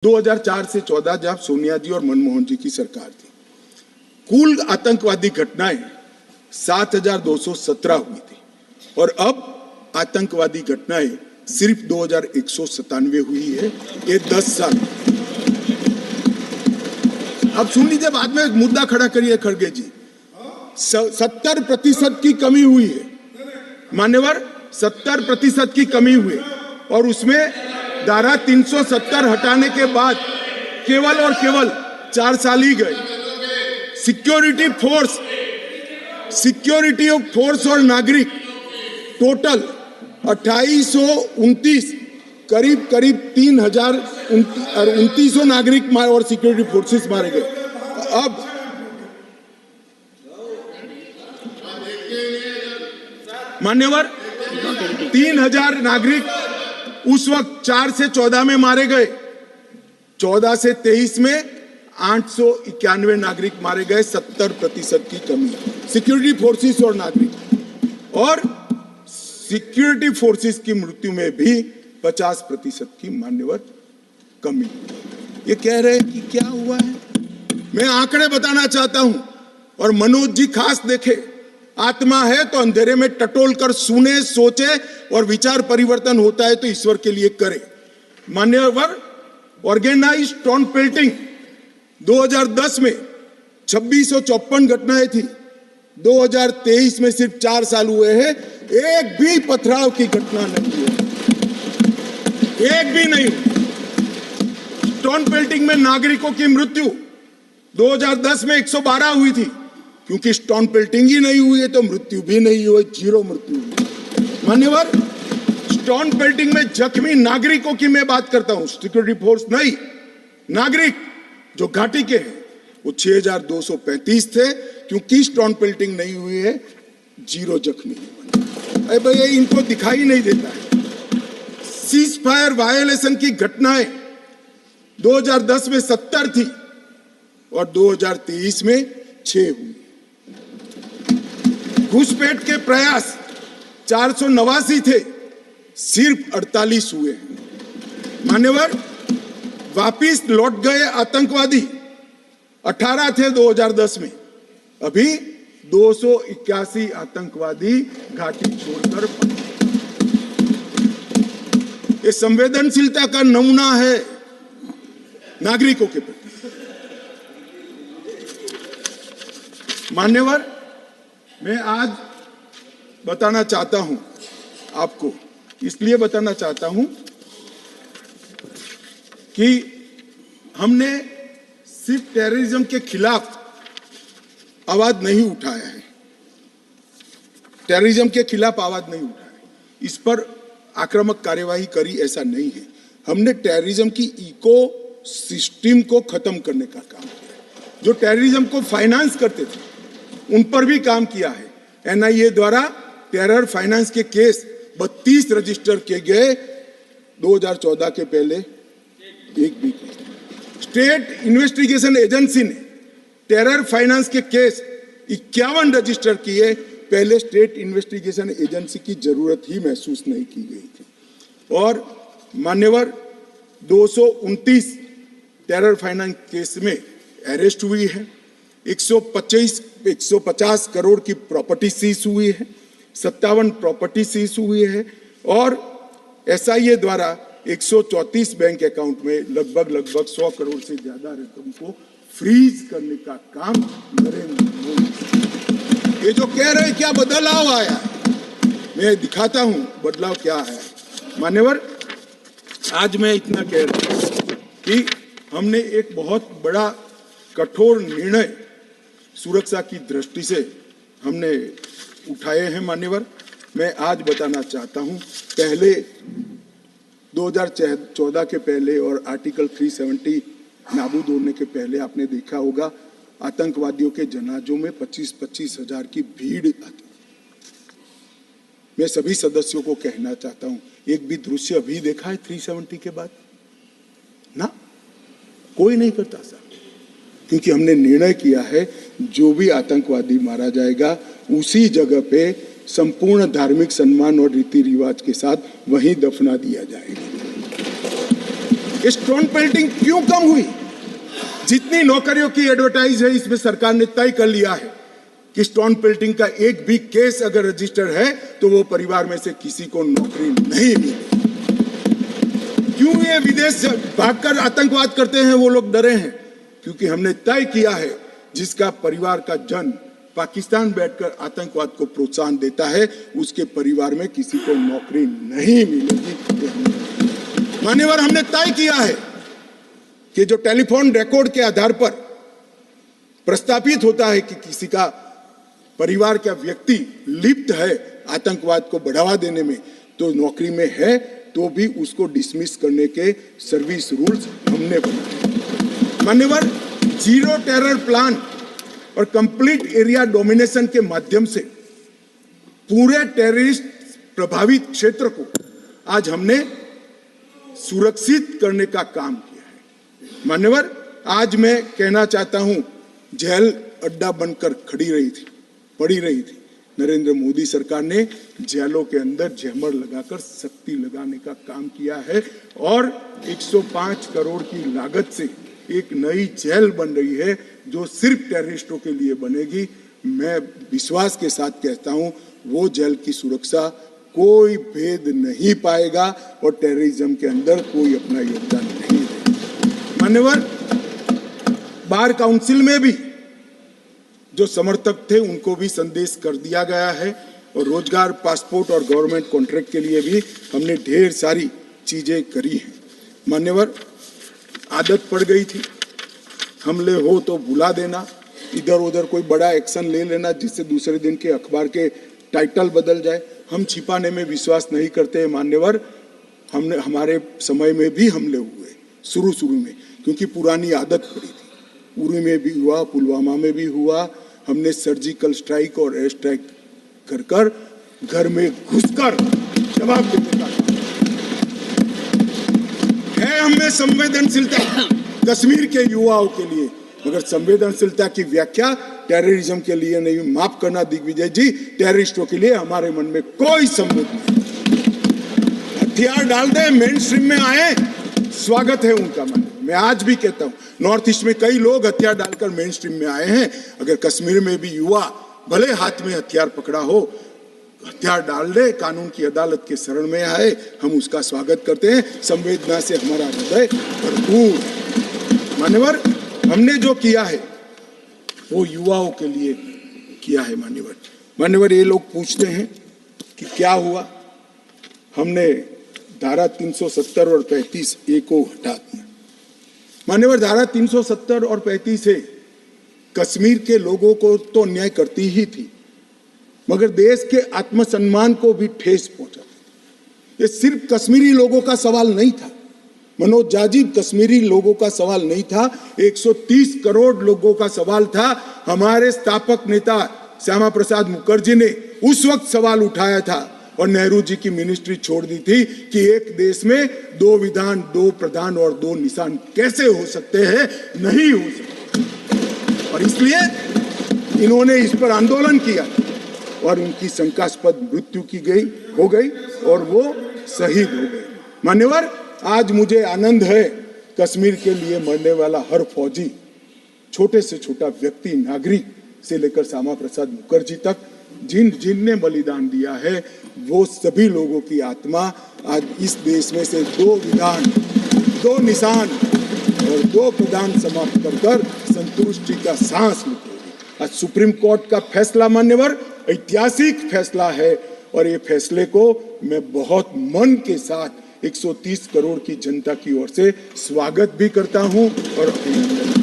2004 से 14 जब सोनिया जी और मनमोहन जी की सरकार थी, कुल आतंकवादी घटनाएं 7,217 हुई थी और अब आतंकवादी घटनाएं सिर्फ 2,197 हुई है। ये 10 साल। अब सुन लीजिए, बाद में मुद्दा खड़ा करिए खड़गे जी। 70% की कमी हुई है मान्यवर, 70% की कमी हुई और उसमें धारा 370 हटाने के बाद केवल और केवल 4 साल ही गए। सिक्योरिटी फोर्स और नागरिक टोटल 2829 करीब 3,2900 नागरिक और सिक्योरिटी फोर्सेस मारे गए। अब मान्यवर 3,000 नागरिक उस वक्त 4 से 14 में मारे गए, 14 से 23 में 891 नागरिक मारे गए। 70% की कमी सिक्योरिटी फोर्सेस और नागरिक, और सिक्योरिटी फोर्सेस की मृत्यु में भी 50% की मान्यवर कमी। ये कह रहे हैं कि क्या हुआ है, मैं आंकड़े बताना चाहता हूं और मनोज जी खास देखे। आत्मा है तो अंधेरे में टटोल कर सुने, सोचे और विचार परिवर्तन होता है तो ईश्वर के लिए करे। मान्यवर, ऑर्गेनाइज्ड टाउन पेल्टिंग 2010 में 2654 घटनाएं थी, 2023 में सिर्फ 4 साल हुए हैं, एक भी पथराव की घटना नहीं हुई, एक भी नहीं। टाउन पेल्टिंग में नागरिकों की मृत्यु 2010 में 112 हुई थी, क्योंकि स्टोन पेल्टिंग ही नहीं हुई है तो मृत्यु भी नहीं हुई, 0 मृत्यु हुई। मान्यवर, स्टोन पेल्टिंग में जख्मी नागरिकों की मैं बात करता हूं, सिक्योरिटी फोर्स नहीं, नागरिक जो घाटी के हैं वो 6,235 थे, क्योंकि स्टोन पेल्टिंग नहीं हुई है, 0 जख्मी। अरे भैया, इनको दिखाई नहीं देता है। सीज फायर वायोलेशन की घटनाएं 2010 में 70 थी और 2023 में 6 हुई। घुसपैठ के प्रयास 489 थे, सिर्फ 48 हुए हैं। मान्यवर, वापिस लौट गए आतंकवादी 18 थे 2010 में, अभी 281 आतंकवादी घाटी छोड़कर। ये संवेदनशीलता का नमूना है नागरिकों के प्रति। मान्यवर, मैं आज बताना चाहता हूं आपको, इसलिए बताना चाहता हूं कि हमने सिर्फ टेररिज्म के खिलाफ आवाज नहीं उठाया है, टेररिज्म के खिलाफ आवाज नहीं उठाया है, इस पर आक्रामक कार्यवाही करी, ऐसा नहीं है। हमने टेररिज्म की इको सिस्टम को खत्म करने का काम किया। जो टेररिज्म को फाइनेंस करते थे उन पर भी काम किया है। एनआईए द्वारा टेरर फाइनेंस के केस 32 रजिस्टर किए गए, 2014 के पहले एक भी। स्टेट इन्वेस्टिगेशन एजेंसी ने टेरर फाइनेंस के केस 51 रजिस्टर किए, पहले स्टेट इन्वेस्टिगेशन एजेंसी की जरूरत ही महसूस नहीं की गई थी। और मान्यवर, 229 टेरर फाइनेंस केस में अरेस्ट हुई है, 150 करोड़ की प्रॉपर्टी सीज हुई है, 57 प्रॉपर्टी सीज हुई है और एसआईए द्वारा 134 बैंक अकाउंट में लगभग 100 करोड़ से ज्यादा रकम को फ्रीज करने का काम नरेंद्र मोदी। ये जो कह रहे हैं क्या बदलाव आया, मैं दिखाता हूं बदलाव क्या है। मान्यवर, आज मैं इतना कह रहा हूं कि हमने एक बहुत बड़ा कठोर निर्णय सुरक्षा की दृष्टि से हमने उठाए हैं। मान्यवर, मैं आज बताना चाहता हूं, पहले 2014 के पहले और आर्टिकल 370 नाबूद होने के पहले आपने देखा होगा आतंकवादियों के जनाजों में 25-25 हजार की भीड़ आती। मैं सभी सदस्यों को कहना चाहता हूं, एक भी दृश्य अभी देखा है 370 के बाद? ना, कोई नहीं करता साहब, क्योंकि हमने निर्णय किया है जो भी आतंकवादी मारा जाएगा उसी जगह पे संपूर्ण धार्मिक सम्मान और रीति रिवाज के साथ वहीं दफना दिया जाएगा। ये स्टोन पेल्टिंग क्यों कम हुई? जितनी नौकरियों की एडवर्टाइज है इसमें सरकार ने तय कर लिया है कि स्टोन पेल्टिंग का एक भी केस अगर रजिस्टर है तो वो परिवार में से किसी को नौकरी नहीं मिली। क्यों ये विदेश भागकर आतंकवाद करते हैं? वो लोग डरे हैं क्योंकि हमने तय किया है जिसका परिवार का जन पाकिस्तान बैठकर आतंकवाद को प्रोत्साहन देता है उसके परिवार में किसी को नौकरी नहीं मिलेगी। मान्यवर, हमने तय किया है कि जो टेलीफोन रिकॉर्ड के आधार पर प्रस्तापित होता है कि किसी का परिवार का व्यक्ति लिप्त है आतंकवाद को बढ़ावा देने में, तो नौकरी में है तो भी उसको डिसमिस करने के सर्विस रूल्स हमने बनाए। मान्यवर, जीरो टेरर प्लान और कंप्लीट एरिया डोमिनेशन के माध्यम से पूरे टेररिस्ट प्रभावित क्षेत्र को आज हमने सुरक्षित करने का काम किया है। मान्यवर, आज मैं कहना चाहता हूं, जेल अड्डा बनकर पड़ी रही थी। नरेंद्र मोदी सरकार ने जेलों के अंदर जैमर लगाकर सख्ती लगाने का काम किया है और 105 करोड़ की लागत से एक नई जेल बन रही है जो सिर्फ टेररिस्टों के लिए बनेगी। मैं विश्वास के साथ कहता हूं वो जेल की सुरक्षा कोई भेद नहीं पाएगा और टेररिज्म के अंदर कोई अपना योगदान नहीं देगा। मान्यवर, बार काउंसिल में भी जो समर्थक थे उनको भी संदेश कर दिया गया है और रोजगार, पासपोर्ट और गवर्नमेंट कॉन्ट्रैक्ट के लिए भी हमने ढेर सारी चीजें करी हैं। मान्यवर, आदत पड़ गई थी हमले हो तो बुला देना, इधर उधर कोई बड़ा एक्शन ले लेना जिससे दूसरे दिन के अखबार के टाइटल बदल जाए। हम छिपाने में विश्वास नहीं करते। मान्यवर, हमारे समय में भी हमले हुए शुरू में, क्योंकि पुरानी आदत पड़ी थी। उरी में भी हुआ, पुलवामा में भी हुआ। हमने सर्जिकल स्ट्राइक और एयर स्ट्राइक कर घर में घुसकर जवाब देने का है। हमें संवेदनशीलता कश्मीर के युवाओं के लिए, मगर संवेदनशीलता की व्याख्या टेररिज्म के लिए नहीं। माफ करना दिग्विजय जी, टेररिस्टों के लिए हमारे मन में कोई संवेदना नहीं। हथियार डाल दे, मेन स्ट्रीम में आए, स्वागत है उनका। मन मैं आज भी कहता हूं, नॉर्थ ईस्ट में कई लोग हथियार डालकर मेन स्ट्रीम में आए हैं। अगर कश्मीर में भी युवा भले हाथ में हथियार पकड़ा हो, हथियार डाल दे, कानून की अदालत के शरण में आए, हम उसका स्वागत करते हैं। संवेदना से हमारा हृदय भरपूर। मान्यवर, हमने जो किया है वो युवाओं के लिए किया है। मान्यवर, ये लोग पूछते हैं कि क्या हुआ। हमने धारा 370 और 35 ए को हटा दिया। मान्यवर, धारा 370 और 35 से कश्मीर के लोगों को तो अन्याय करती ही थी, मगर देश के आत्मसम्मान को भी ठेस पहुंचा। ये सिर्फ कश्मीरी लोगों का सवाल नहीं था, मनोज जाजिब, कश्मीरी लोगों का सवाल नहीं था, 130 करोड़ लोगों का सवाल था। हमारे स्थापक नेता श्यामा प्रसाद मुखर्जी ने उस वक्त सवाल उठाया था और नेहरू जी की मिनिस्ट्री छोड़ दी थी कि एक देश में 2 विधान, 2 प्रधान और 2 निशान कैसे हो सकते हैं? नहीं हो सकते। और इसलिए इन्होंने इस पर आंदोलन किया और उनकी शंकास्पद मृत्यु हो गई और वो शहीद हो गए। मान्यवर, आज मुझे आनंद है, कश्मीर के लिए मरने वाला हर फौजी, छोटे से छोटा व्यक्ति, नागरिक से लेकर श्यामा प्रसाद मुखर्जी तक, जिनने बलिदान दिया है, वो सभी लोगों की आत्मा आज इस देश में से 2 विधान, 2 निशान और 2 प्रधान समाप्त कर संतुष्टि का सांस लेगी। आज सुप्रीम कोर्ट का फैसला मान्यवर ऐतिहासिक फैसला है और ये फैसले को मैं बहुत मन के साथ 130 करोड़ की जनता की ओर से स्वागत भी करता हूं और अभिनंदन।